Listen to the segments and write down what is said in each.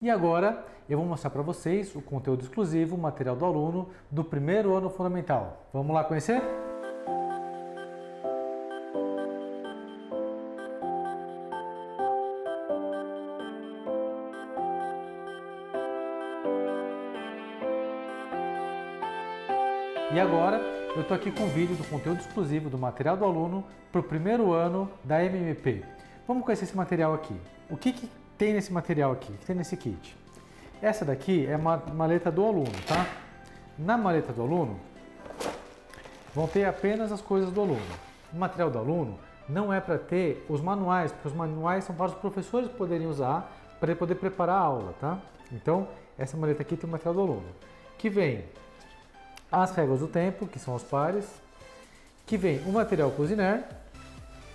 E agora eu vou mostrar para vocês o conteúdo exclusivo, o material do aluno do primeiro ano fundamental. Vamos lá conhecer? E agora eu estou aqui com o vídeo do conteúdo exclusivo do material do aluno para o primeiro ano da MMP. Vamos conhecer esse material aqui. O que tem nesse material aqui? O que tem nesse kit? Essa daqui é uma maleta do aluno, tá? Na maleta do aluno vão ter apenas as coisas do aluno. O material do aluno não é para ter os manuais, porque os manuais são para os professores poderem usar para poder preparar a aula, tá? Então, essa maleta aqui tem o material do aluno, que vem as regras do tempo, que são os pares, que vem o material Cozinner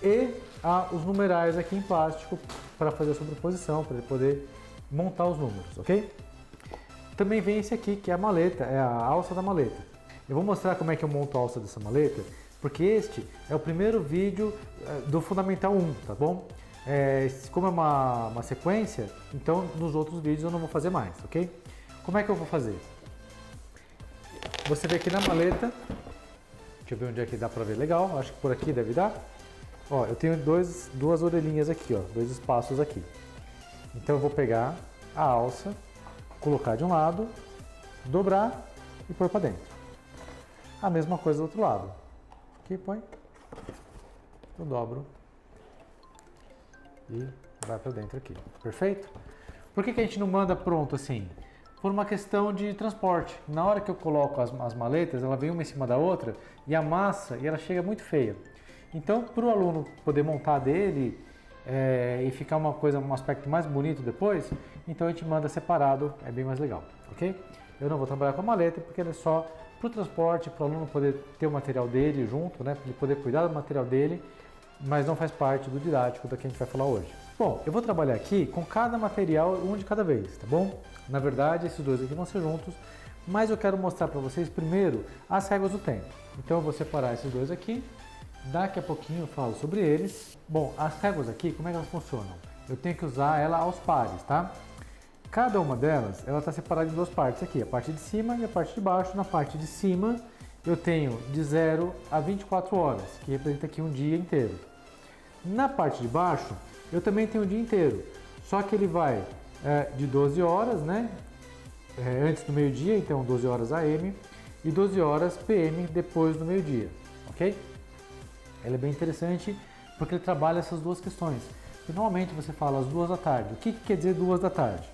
e os numerais aqui em plástico para fazer a sobreposição, para ele poder montar os números, ok? Também vem esse aqui, que é a maleta, é a alça da maleta. Eu vou mostrar como é que eu monto a alça dessa maleta, porque este é o primeiro vídeo do Fundamental 1, tá bom? Como é uma sequência, então nos outros vídeos eu não vou fazer mais, ok? Como é que eu vou fazer? Você vê aqui na maleta, deixa eu ver onde é que dá pra ver legal, acho que por aqui deve dar. Ó, eu tenho duas orelhinhas aqui, ó, dois espaços aqui. Então eu vou pegar a alça, colocar de um lado, dobrar e pôr para dentro. A mesma coisa do outro lado. Aqui põe, eu dobro e vai para dentro aqui. Perfeito? Por que a gente não manda pronto assim? Por uma questão de transporte. Na hora que eu coloco as maletas, ela vem uma em cima da outra e amassa e ela chega muito feia. Então, para o aluno poder montar dele e ficar um aspecto mais bonito depois, então a gente manda separado, é bem mais legal, ok? Eu não vou trabalhar com a maleta porque ela é só para o transporte, para o aluno poder ter o material dele junto, né? Para ele poder cuidar do material dele, mas não faz parte do didático da que a gente vai falar hoje. Bom, eu vou trabalhar aqui com cada material, um de cada vez, tá bom? Na verdade, esses dois aqui vão ser juntos, mas eu quero mostrar para vocês primeiro as regras do tempo. Então eu vou separar esses dois aqui, daqui a pouquinho eu falo sobre eles. Bom, as regras aqui, como é que elas funcionam? Eu tenho que usar ela aos pares, tá? Cada uma delas, ela está separada em duas partes aqui, a parte de cima e a parte de baixo. Na parte de cima, eu tenho de 0 a 24 horas, que representa aqui um dia inteiro. Na parte de baixo, eu também tenho o dia inteiro, só que ele vai de 12 horas, né? Antes do meio-dia, então 12 horas AM, e 12 horas PM depois do meio-dia, ok? Ele é bem interessante porque ele trabalha essas duas questões. E normalmente você fala às 2 da tarde. O que quer dizer 2 da tarde?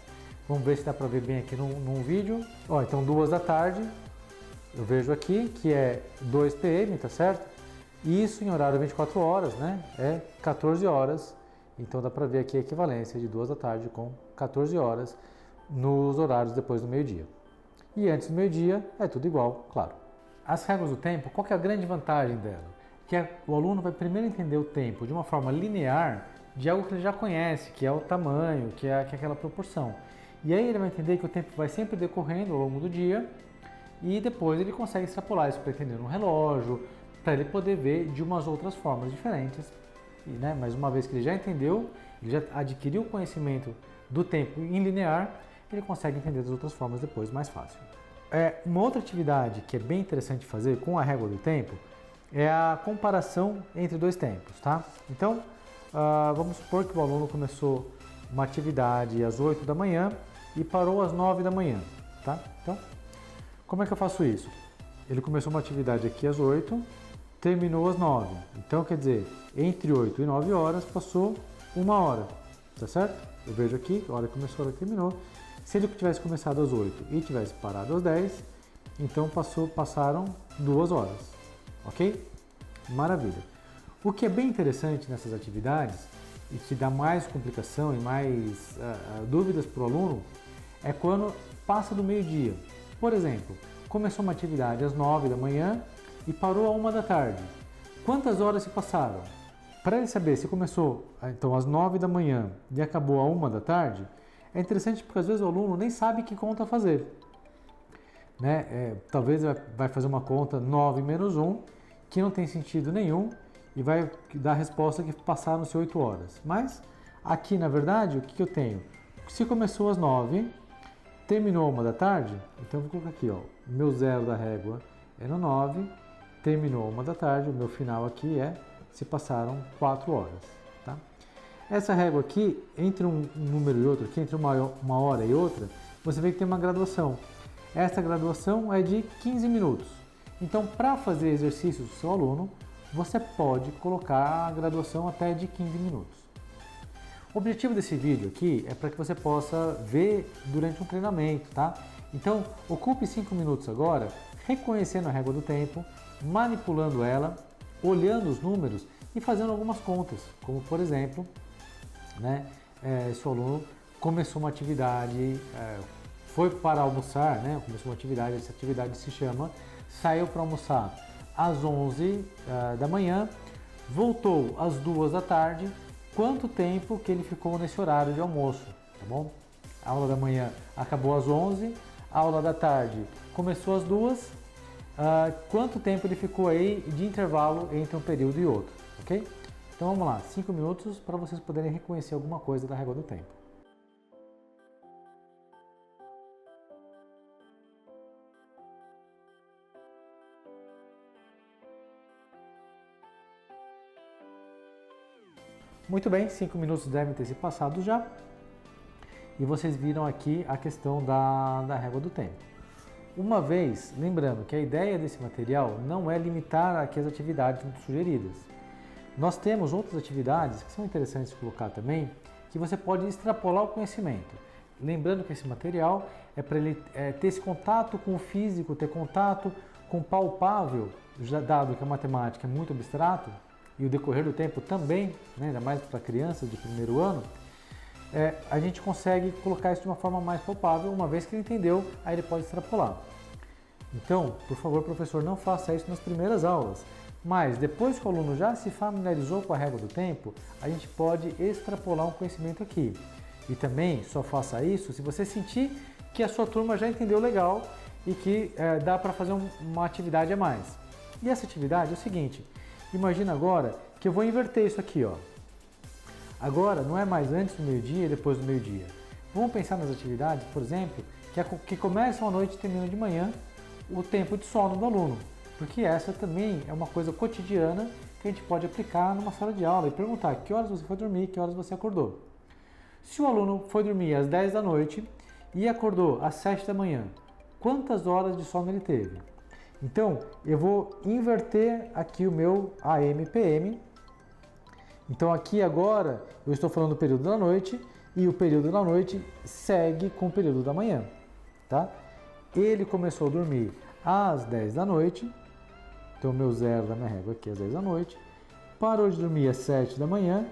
Vamos ver se dá para ver bem aqui num vídeo. Ó, então 2 da tarde, eu vejo aqui que é 2 PM, tá certo? E isso em horário 24 horas, né? É 14 horas. Então dá para ver aqui a equivalência de 2 da tarde com 14 horas nos horários depois do meio-dia. E antes do meio-dia é tudo igual, claro. As regras do tempo, qual que é a grande vantagem dela? Que o aluno vai primeiro entender o tempo de uma forma linear de algo que ele já conhece, que é o tamanho, que é aquela proporção. E aí ele vai entender que o tempo vai sempre decorrendo ao longo do dia e depois ele consegue extrapolar isso para entender no relógio, para ele poder ver de umas outras formas diferentes. E, né, mas uma vez que ele já entendeu, ele já adquiriu o conhecimento do tempo em linear, ele consegue entender das outras formas depois mais fácil. Uma outra atividade que é bem interessante fazer com a régua do tempo é a comparação entre dois tempos, tá? Então, vamos supor que o aluno começou uma atividade às 8 da manhã e parou às 9 da manhã, tá? Então, como é que eu faço isso? Ele começou uma atividade aqui às 8, terminou às 9. Então, quer dizer, entre 8 e 9 horas passou 1 hora, tá certo? Eu vejo aqui, a hora que começou, a hora que terminou. Se ele tivesse começado às 8 e tivesse parado às 10, então passaram 2 horas. Ok? Maravilha. O que é bem interessante nessas atividades e que dá mais complicação e mais dúvidas para o aluno é quando passa do meio-dia. Por exemplo, começou uma atividade às 9 da manhã e parou à 1 da tarde. Quantas horas se passaram? Para ele saber se começou então às 9 da manhã e acabou à 1 da tarde, é interessante porque às vezes o aluno nem sabe que conta fazer. Né? Talvez vai fazer uma conta 9 menos 1, que não tem sentido nenhum, e vai dar a resposta que passaram-se 8 horas. Mas aqui, na verdade, o que eu tenho? Se começou às 9, terminou 1 da tarde, então eu vou colocar aqui, ó, o meu zero da régua é no 9, terminou 1 da tarde, o meu final aqui é se passaram 4 horas, tá? Essa régua aqui, entre um número e outro, aqui entre uma hora e outra, você vê que tem uma graduação. Essa graduação é de 15 minutos. Então, para fazer exercícios do seu aluno, você pode colocar a graduação até de 15 minutos. O objetivo desse vídeo aqui é para que você possa ver durante um treinamento, tá? Então, ocupe 5 minutos agora, reconhecendo a régua do tempo, manipulando ela, olhando os números e fazendo algumas contas, como por exemplo, né, se o aluno começou uma atividade, foi para almoçar, né, começou uma atividade, essa atividade se chama, saiu para almoçar às 11 da manhã, voltou às 2 da tarde, quanto tempo que ele ficou nesse horário de almoço, tá bom? A aula da manhã acabou às 11, a aula da tarde começou às 2, quanto tempo ele ficou aí de intervalo entre um período e outro, ok? Então vamos lá, 5 minutos para vocês poderem reconhecer alguma coisa da régua do tempo. Muito bem, 5 minutos devem ter se passado já. E vocês viram aqui a questão da régua do tempo. Uma vez, lembrando que a ideia desse material não é limitar aqui as atividades sugeridas. Nós temos outras atividades que são interessantes de colocar também, que você pode extrapolar o conhecimento. Lembrando que esse material é para ele ter esse contato com o físico, ter contato com o palpável, já dado que a matemática é muito abstrato, e o decorrer do tempo também, né, ainda mais para crianças de primeiro ano, a gente consegue colocar isso de uma forma mais palpável, uma vez que ele entendeu, aí ele pode extrapolar. Então, por favor, professor, não faça isso nas primeiras aulas, mas depois que o aluno já se familiarizou com a régua do tempo, a gente pode extrapolar um conhecimento aqui. E também só faça isso se você sentir que a sua turma já entendeu legal e que dá para fazer uma atividade a mais. E essa atividade é o seguinte, imagina agora que eu vou inverter isso aqui, ó. Agora, não é mais antes do meio-dia e depois do meio-dia. Vamos pensar nas atividades, por exemplo, que começam à noite e terminam de manhã, o tempo de sono do aluno. Porque essa também é uma coisa cotidiana que a gente pode aplicar numa sala de aula e perguntar que horas você foi dormir, que horas você acordou. Se o aluno foi dormir às 10 da noite e acordou às 7 da manhã, quantas horas de sono ele teve? Então, eu vou inverter aqui o meu AM/PM. Então aqui agora eu estou falando do período da noite e o período da noite segue com o período da manhã, tá? Ele começou a dormir às 10 da noite, então o meu zero da minha régua aqui é às 10 da noite, parou de dormir às 7 da manhã,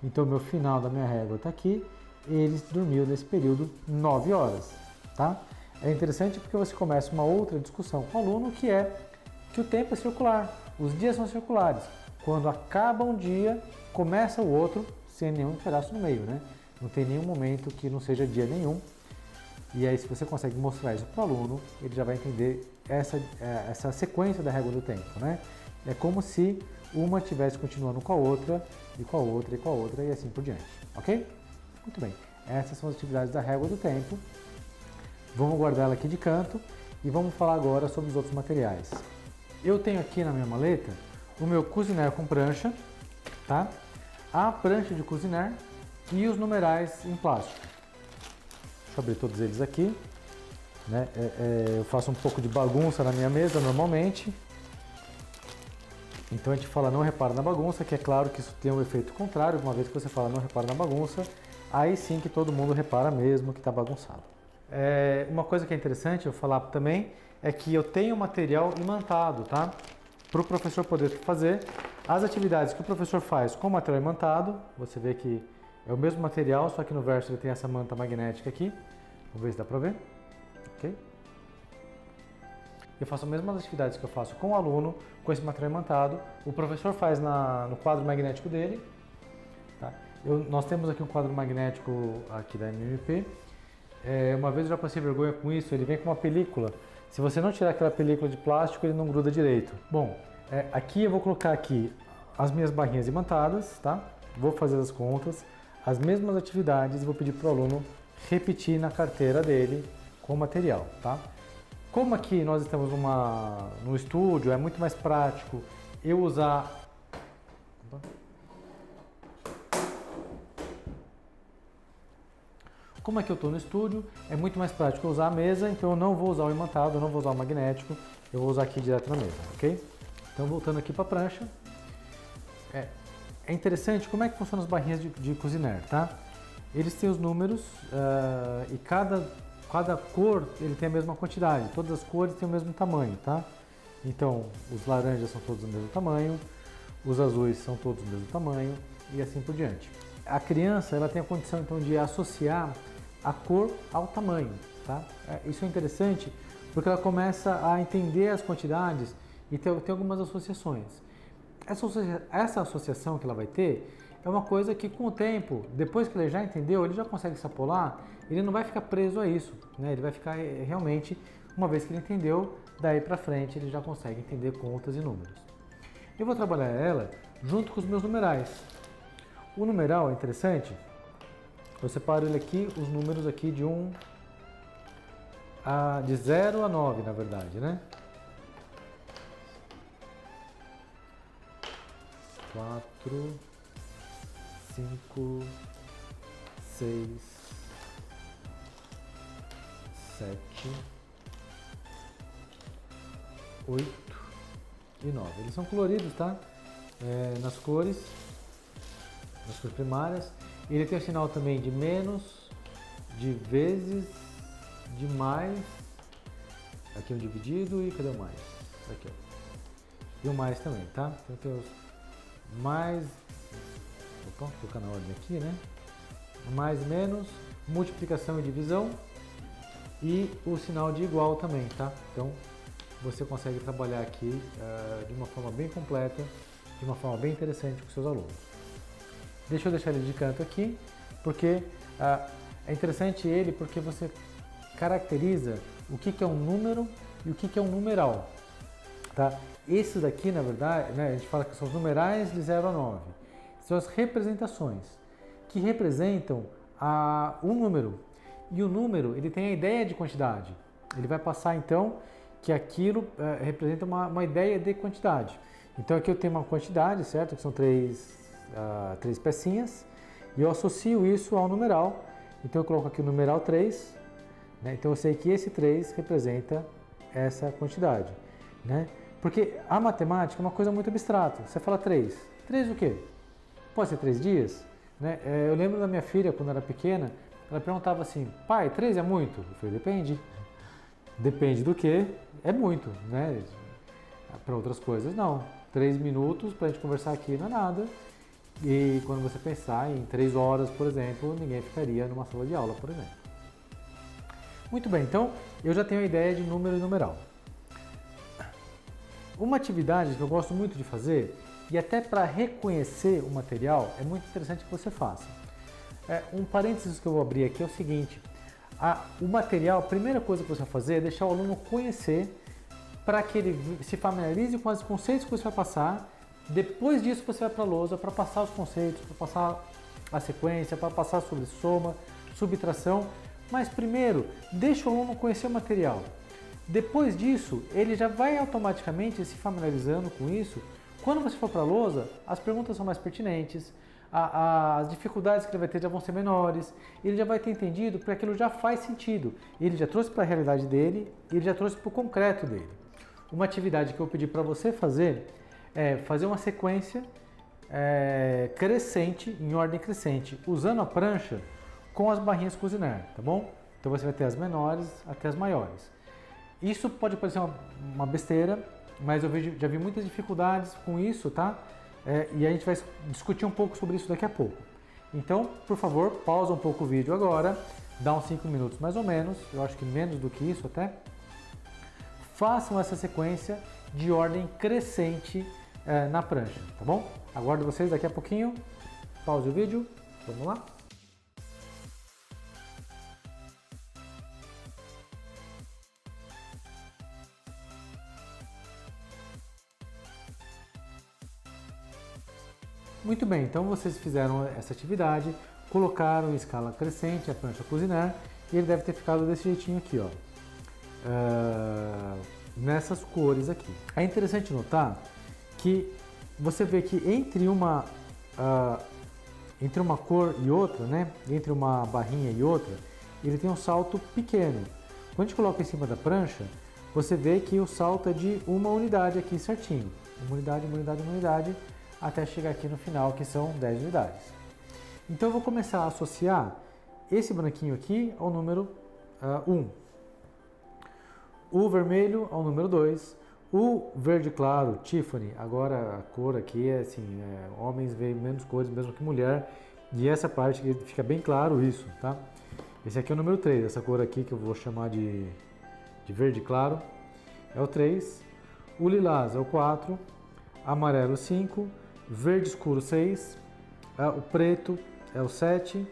então o meu final da minha régua está aqui, ele dormiu nesse período 9 horas, tá? É interessante porque você começa uma outra discussão com o aluno que é que o tempo é circular, os dias são circulares. Quando acaba um dia, começa o outro sem nenhum pedaço no meio, né? Não tem nenhum momento que não seja dia nenhum. E aí, se você consegue mostrar isso para o aluno, ele já vai entender essa sequência da régua do tempo, né? É como se uma estivesse continuando com a outra, e com a outra, e com a outra, e assim por diante, ok? Muito bem, essas são as atividades da régua do tempo. Vamos guardar ela aqui de canto e vamos falar agora sobre os outros materiais. Eu tenho aqui na minha maleta o meu Cuisinart com prancha, tá? A prancha de Cuisinart e os numerais em plástico. Deixa eu abrir todos eles aqui, né? Eu faço um pouco de bagunça na minha mesa normalmente, então a gente fala não repara na bagunça, que é claro que isso tem um efeito contrário. Uma vez que você fala não repara na bagunça, aí sim que todo mundo repara mesmo que está bagunçado. Uma coisa que é interessante eu falar também é que eu tenho material imantado, tá? Para o professor poder fazer as atividades que o professor faz com material imantado. Você vê que é o mesmo material, só que no verso ele tem essa manta magnética aqui. Vamos ver se dá para ver. Ok? Eu faço as mesmas atividades que eu faço com o aluno, com esse material imantado. O professor faz no quadro magnético dele. Tá? Nós temos aqui um quadro magnético aqui da MMP. Uma vez eu já passei vergonha com isso, ele vem com uma película. Se você não tirar aquela película de plástico, ele não gruda direito. Bom, aqui eu vou colocar aqui as minhas barrinhas imantadas, tá? Vou fazer as contas, as mesmas atividades e vou pedir para o aluno repetir na carteira dele com o material, tá? Como aqui nós estamos no estúdio, é muito mais prático eu usar... Como aqui eu estou no estúdio, é muito mais prático eu usar a mesa, então eu não vou usar o imantado, eu não vou usar o magnético, eu vou usar aqui direto na mesa, ok? Então voltando aqui para a prancha, é interessante como é que funcionam as barrinhas de Cuisinart, tá? Eles têm os números e cada cor ele tem a mesma quantidade, todas as cores têm o mesmo tamanho, tá? Então os laranjas são todos do mesmo tamanho, os azuis são todos do mesmo tamanho e assim por diante. A criança ela tem a condição então de associar a cor ao tamanho, tá? Isso é interessante porque ela começa a entender as quantidades e tem algumas associações. Essa associação que ela vai ter é uma coisa que com o tempo, depois que ele já entendeu, ele já consegue extrapolar, ele não vai ficar preso a isso, né? Ele vai ficar realmente, uma vez que ele entendeu, daí para frente ele já consegue entender contas e números. Eu vou trabalhar ela junto com os meus numerais. O numeral é interessante, eu separo ele aqui, os números aqui de 0 a 9, na verdade, né? 4, 5, 6, 7, 8 e 9. Eles são coloridos, tá? Nas cores primárias. Ele tem o sinal também de menos, de vezes, de mais. Aqui um dividido e cadê o mais? Aqui, ó. E o mais também, tá? Então tem os mais, vou colocar na ordem aqui, né? Mais, menos, multiplicação e divisão e o sinal de igual também, tá? Então você consegue trabalhar aqui de uma forma bem completa, de uma forma bem interessante com seus alunos. Deixa eu deixar ele de canto aqui, porque é interessante ele porque você caracteriza o que é um número e o que é um numeral, tá? Esses daqui, na verdade, né, a gente fala que são os numerais de 0 a 9. São as representações que representam um número. E o número, ele tem a ideia de quantidade. Ele vai passar, então, que aquilo representa uma ideia de quantidade. Então, aqui eu tenho uma quantidade, certo? Que são três pecinhas. E eu associo isso ao numeral. Então, eu coloco aqui o numeral 3. Né? Então, eu sei que esse 3 representa essa quantidade, né? Porque a matemática é uma coisa muito abstrata. Você fala 3. 3 o quê? Pode ser 3 dias? Né? Eu lembro da minha filha, quando era pequena, ela perguntava assim, pai, 3 é muito? Eu falei, depende. Depende do que? É muito, né? Para outras coisas, não. 3 minutos para a gente conversar aqui não é nada. E quando você pensar em 3 horas, por exemplo, ninguém ficaria numa sala de aula, por exemplo. Muito bem, então eu já tenho a ideia de número e numeral. Uma atividade que eu gosto muito de fazer, e até para reconhecer o material, é muito interessante que você faça. Um parênteses que eu vou abrir aqui é o seguinte, o material, a primeira coisa que você vai fazer é deixar o aluno conhecer para que ele se familiarize com os conceitos que você vai passar. Depois disso você vai para a lousa para passar os conceitos, para passar a sequência, para passar sobre soma, subtração. Mas primeiro, deixa o aluno conhecer o material. Depois disso, ele já vai automaticamente se familiarizando com isso. Quando você for para a lousa, as perguntas são mais pertinentes, as dificuldades que ele vai ter já vão ser menores, ele já vai ter entendido porque aquilo já faz sentido. Ele já trouxe para a realidade dele, ele já trouxe para o concreto dele. Uma atividade que eu pedi para você fazer é fazer uma sequência crescente, em ordem crescente, usando a prancha com as barrinhas Cuisinart, tá bom? Então você vai ter as menores até as maiores. Isso pode parecer uma besteira, mas eu já vi muitas dificuldades com isso, tá? E a gente vai discutir um pouco sobre isso daqui a pouco. Então, por favor, pausa um pouco o vídeo agora, dá uns 5 minutos mais ou menos, eu acho que menos do que isso até. Façam essa sequência de ordem crescente na prancha, tá bom? Aguardo vocês daqui a pouquinho, pause o vídeo, vamos lá? Muito bem, então vocês fizeram essa atividade, colocaram em escala crescente a prancha Cuisinart e ele deve ter ficado desse jeitinho aqui, ó, nessas cores aqui. É interessante notar que você vê que entre uma cor e outra, né, entre uma barrinha e outra, ele tem um salto pequeno. Quando a gente coloca em cima da prancha, você vê que o salto é de uma unidade aqui certinho. Uma unidade, até chegar aqui no final, que são 10 unidades. Então eu vou começar a associar esse branquinho aqui ao número 1. O vermelho ao número 2. O verde claro, Tiffany, agora a cor aqui é assim, homens veem menos cores mesmo que mulher. E essa parte que fica bem claro isso, tá? Esse aqui é o número 3, essa cor aqui que eu vou chamar de verde claro é o 3. O lilás é o 4. Amarelo 5. Verde escuro 6. O preto é o 7.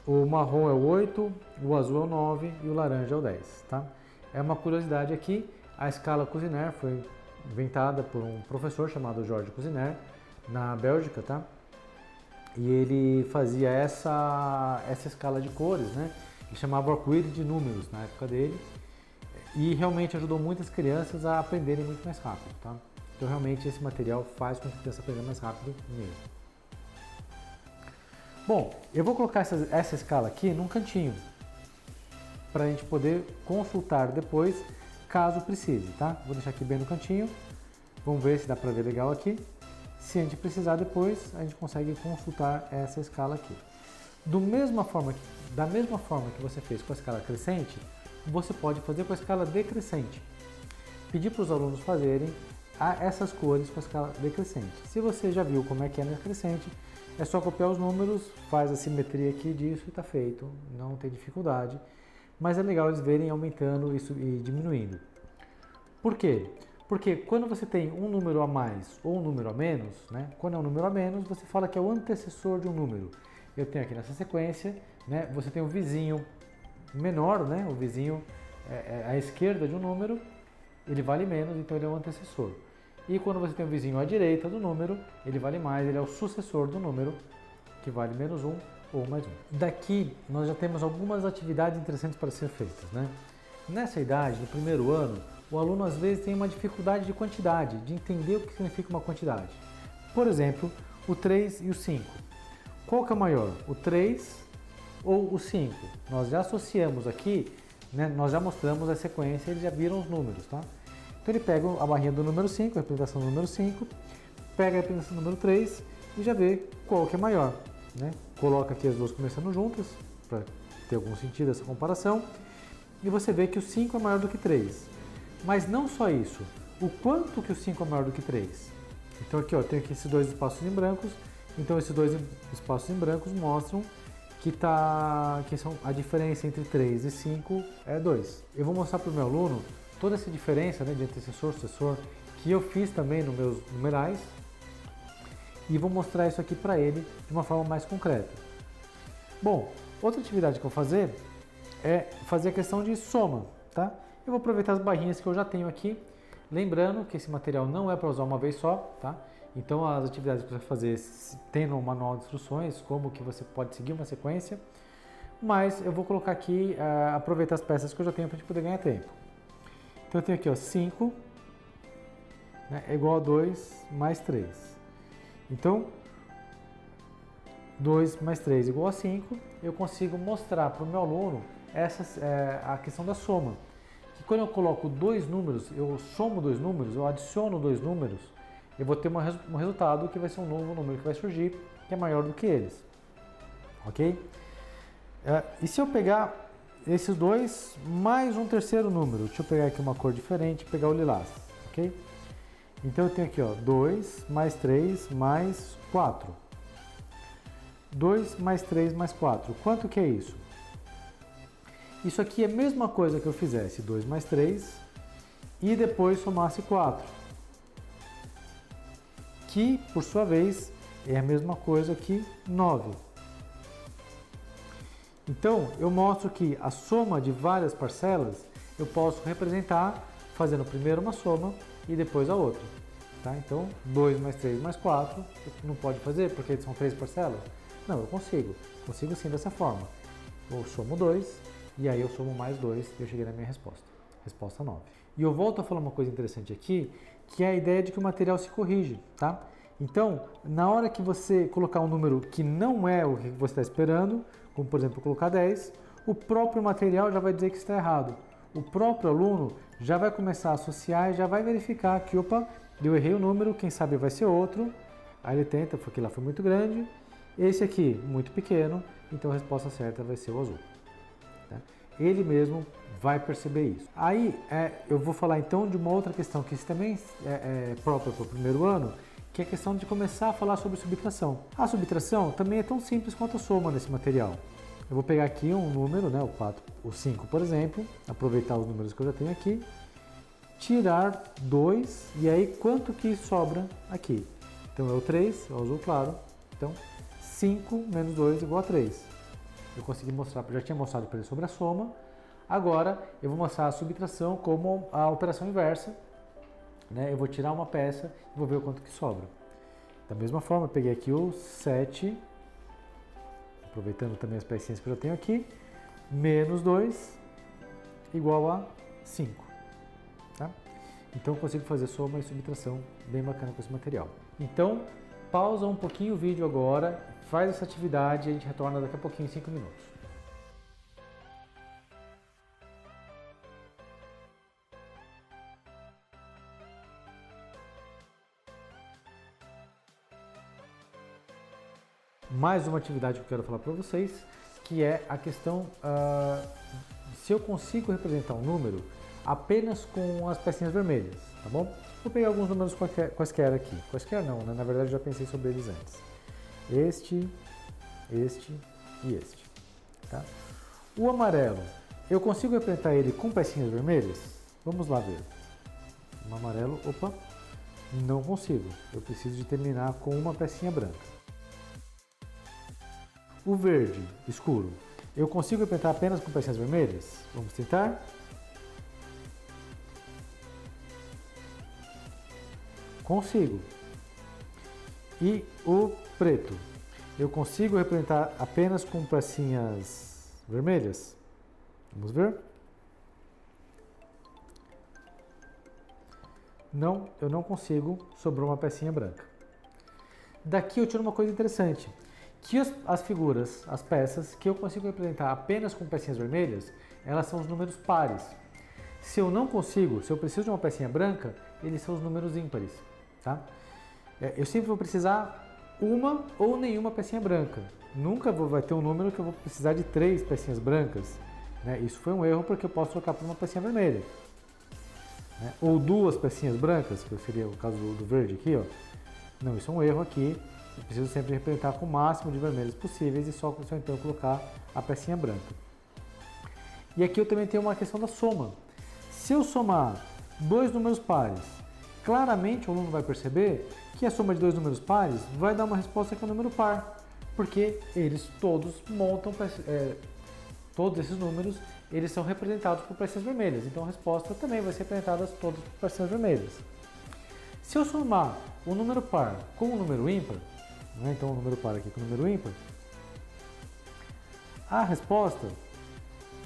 O marrom é o 8. O azul é o 9 e o laranja é o 10, tá? É uma curiosidade aqui. A escala Cuisinart foi inventada por um professor chamado Georges Cuisinart, na Bélgica, tá? E ele fazia essa escala de cores, né? Ele chamava arco-íris de números na época dele. E realmente ajudou muitas crianças a aprenderem muito mais rápido, tá? Então realmente esse material faz com que a criança aprenda mais rápido mesmo. Bom, eu vou colocar essa escala aqui num cantinho, para a gente poder consultar depois, caso precise, tá? Vou deixar aqui bem no cantinho, vamos ver se dá para ver legal aqui. Se a gente precisar depois, a gente consegue consultar essa escala aqui. Da mesma forma que você fez com a escala crescente, você pode fazer com a escala decrescente. Pedir para os alunos fazerem essas cores com a escala decrescente. Se você já viu como é que é na crescente, é só copiar os números, faz a simetria aqui disso e está feito, não tem dificuldade. Mas é legal eles verem aumentando isso e diminuindo. Por quê? Porque quando você tem um número a mais ou um número a menos, né? Quando é um número a menos, você fala que é o antecessor de um número. Eu tenho aqui nessa sequência, né? Você tem um vizinho menor, né? O vizinho à esquerda de um número, ele vale menos, então ele é o antecessor. E quando você tem um vizinho à direita do número, ele vale mais, ele é o sucessor do número, que vale menos 1 ou mais 1. Daqui nós já temos algumas atividades interessantes para ser feitas, né? Nessa idade, no primeiro ano, o aluno às vezes tem uma dificuldade de quantidade, de entender o que significa uma quantidade. Por exemplo, o 3 e o 5. Qual que é o maior? O 3 ou o 5? Nós já associamos aqui, né? Nós já mostramos a sequência, eles já viram os números, tá? Então ele pega a barrinha do número 5, a representação do número 5, pega a representação do número 3 e já vê qual que é maior, né? Coloca aqui as duas começando juntas, para ter algum sentido essa comparação, e você vê que o 5 é maior do que 3. Mas não só isso, o quanto que o 5 é maior do que 3. Então aqui, ó, eu tenho aqui esses dois espaços em brancos, então esses dois espaços em brancos mostram que a diferença entre 3 e 5 é 2. Eu vou mostrar para o meu aluno toda essa diferença, né, de antecessor, sucessor, que eu fiz também nos meus numerais, e vou mostrar isso aqui para ele de uma forma mais concreta. Bom, outra atividade que eu vou fazer é fazer a questão de soma, tá? Eu vou aproveitar as barrinhas que eu já tenho aqui, lembrando que esse material não é para usar uma vez só, tá? Então as atividades que você vai fazer tem no manual de instruções, como que você pode seguir uma sequência, mas eu vou colocar aqui, aproveitar as peças que eu já tenho para a gente poder ganhar tempo. Então eu tenho aqui, ó, 5, né, é igual a 2 mais 3. Então, 2 mais 3 igual a 5, eu consigo mostrar para o meu aluno a questão da soma. Que quando eu coloco dois números, eu somo dois números, eu adiciono dois números, eu vou ter um resultado que vai ser um novo número que vai surgir, que é maior do que eles. Ok? E se eu pegar esses dois mais um terceiro número, deixa eu pegar aqui uma cor diferente, pegar o lilás, ok? Então eu tenho aqui, ó, 2 mais 3 mais 4. 2 mais 3 mais 4. Quanto que é isso? Isso aqui é a mesma coisa que eu fizesse 2 mais 3 e depois somasse 4. Que, por sua vez, é a mesma coisa que 9. Então, eu mostro que a soma de várias parcelas eu posso representar fazendo primeiro uma soma e depois a outra. Tá? Então, 2 mais 3 mais 4, não pode fazer porque são 3 parcelas. Não, eu consigo. Consigo sim dessa forma. Eu somo 2 e aí eu somo mais 2 e eu cheguei na minha resposta. Resposta 9. E eu volto a falar uma coisa interessante aqui, que é a ideia de que o material se corrige, tá? Então, na hora que você colocar um número que não é o que você está esperando, como por exemplo colocar 10, o próprio material já vai dizer que está errado. O próprio aluno já vai começar a associar e já vai verificar que, opa, eu errei o número, quem sabe vai ser outro. Aí ele tenta, porque lá foi muito grande. Esse aqui, muito pequeno, então a resposta certa vai ser o azul. Tá? Ele mesmo vai perceber isso. Aí eu vou falar então de uma outra questão que também é própria para o primeiro ano, que é a questão de começar a falar sobre subtração. A subtração também é tão simples quanto a soma nesse material. Eu vou pegar aqui um número, né, o 5, por exemplo, aproveitar os números que eu já tenho aqui, tirar 2, e aí quanto que sobra aqui? Então é o 3, é o azul claro, então 5 menos 2 igual a 3. Eu consegui mostrar, já tinha mostrado para ele sobre a soma, agora eu vou mostrar a subtração como a operação inversa, né? Eu vou tirar uma peça e vou ver o quanto que sobra. Da mesma forma, eu peguei aqui o 7, aproveitando também as pecinhas que eu já tenho aqui, menos 2 igual a 5. Tá? Então eu consigo fazer soma e subtração bem bacana com esse material. Então, pausa um pouquinho o vídeo agora, faz essa atividade e a gente retorna daqui a pouquinho, 5 minutos. Mais uma atividade que eu quero falar para vocês, que é a questão se eu consigo representar um número apenas com as pecinhas vermelhas, tá bom? Vou pegar alguns números quaisquer aqui. Quaisquer não, né? Na verdade eu já pensei sobre eles antes. Este e este. Tá? O amarelo, eu consigo representar ele com pecinhas vermelhas? Vamos lá ver. O amarelo, opa, não consigo. Eu preciso de terminar com uma pecinha branca. O verde escuro, eu consigo representar apenas com pecinhas vermelhas? Vamos tentar? Consigo. E o preto, eu consigo representar apenas com pecinhas vermelhas? Vamos ver? Não, eu não consigo, sobrou uma pecinha branca. Daqui eu tiro uma coisa interessante, que as figuras, as peças que eu consigo representar apenas com pecinhas vermelhas, elas são os números pares. Se eu não consigo, se eu preciso de uma pecinha branca, eles são os números ímpares. Tá? Eu sempre vou precisar uma ou nenhuma pecinha branca. Nunca vai ter um número que eu vou precisar de 3 pecinhas brancas. Né? Isso foi um erro porque eu posso trocar por uma pecinha vermelha. Né? Ou 2 pecinhas brancas, que seria o caso do verde aqui. Ó. Não, isso é um erro aqui. Eu preciso sempre representar com o máximo de vermelhos possíveis e só então colocar a pecinha branca. E aqui eu também tenho uma questão da soma. Se eu somar 2 números pares, claramente o aluno vai perceber que a soma de 2 números pares vai dar uma resposta que é um número par, porque eles todos montam, todos esses números, eles são representados por pecinhas vermelhas, então a resposta também vai ser representada todas por pecinhas vermelhas. Se eu somar o número par com o número ímpar, né, então o número par aqui com o número ímpar, a resposta,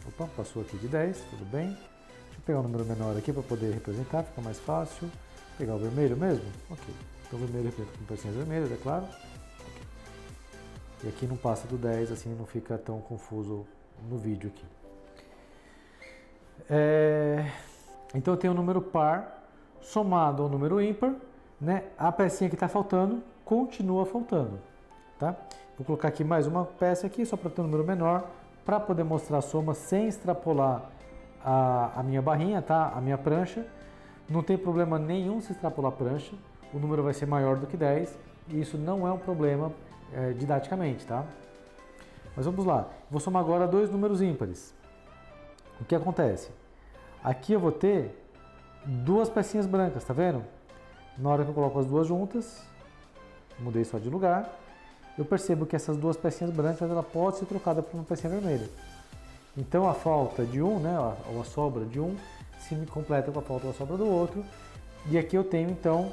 opa, passou aqui de 10, tudo bem, deixa eu pegar um número menor aqui para poder representar, fica mais fácil. Pegar o vermelho mesmo? Ok. Então o vermelho representa com pecinhas vermelhas, é claro. Okay. E aqui não passa do 10, assim não fica tão confuso no vídeo aqui. Então eu tenho o número par somado ao número ímpar, né? A pecinha que está faltando continua faltando. Tá? Vou colocar aqui mais uma peça aqui, só para ter um número menor, para poder mostrar a soma sem extrapolar a minha barrinha, tá? A minha prancha. Não tem problema nenhum se extrapolar a prancha, o número vai ser maior do que 10 e isso não é um problema didaticamente, tá? Mas vamos lá, vou somar agora 2 números ímpares. O que acontece? Aqui eu vou ter 2 pecinhas brancas, tá vendo? Na hora que eu coloco as duas juntas, mudei só de lugar, eu percebo que essas 2 pecinhas brancas ela pode ser trocada por uma pecinha vermelha. Então a falta de um, né, ou a sobra de um, se me completa com a falta ou a sobra do outro. E aqui eu tenho então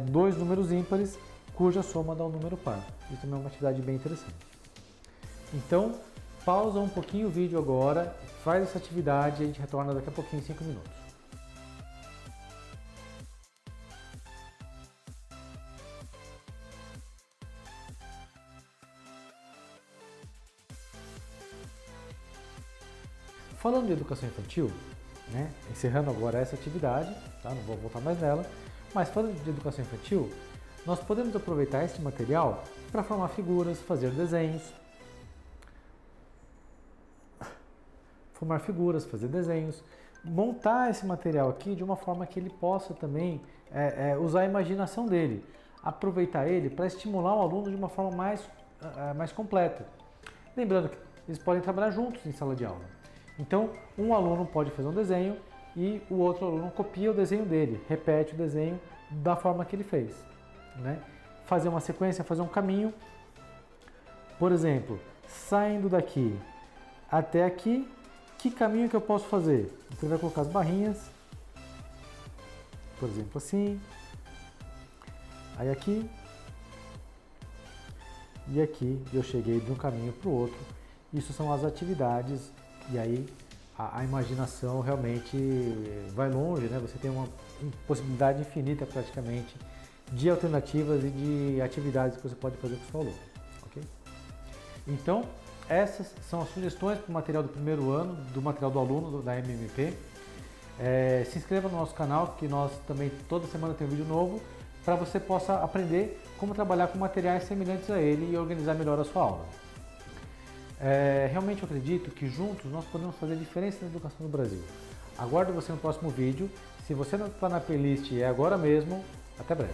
2 números ímpares cuja soma dá um número par. Isso também é uma atividade bem interessante. Então, pausa um pouquinho o vídeo agora, faz essa atividade e a gente retorna daqui a pouquinho, em 5 minutos. Falando de educação infantil, né, encerrando agora essa atividade, tá, não vou voltar mais nela, mas falando de educação infantil, nós podemos aproveitar esse material para formar figuras, fazer desenhos, montar esse material aqui de uma forma que ele possa também usar a imaginação dele, aproveitar ele para estimular o aluno de uma forma mais completa. Lembrando que eles podem trabalhar juntos em sala de aula. Então, um aluno pode fazer um desenho e o outro aluno copia o desenho dele, repete o desenho da forma que ele fez, né? Fazer uma sequência, fazer um caminho. Por exemplo, saindo daqui até aqui, que caminho que eu posso fazer? Você vai colocar as barrinhas, por exemplo assim, aí aqui, e aqui eu cheguei de um caminho para o outro. Isso são as atividades. E aí a imaginação realmente vai longe, né? Você tem uma possibilidade infinita praticamente de alternativas e de atividades que você pode fazer com o seu aluno, ok? Então, essas são as sugestões para o material do primeiro ano, do material do aluno da MMP. Se inscreva no nosso canal, que nós também toda semana tem um vídeo novo, para você possa aprender como trabalhar com materiais semelhantes a ele e organizar melhor a sua aula. Realmente eu acredito que juntos nós podemos fazer diferença na educação no Brasil. Aguardo você no próximo vídeo. Se você não está na playlist, é agora mesmo. Até breve.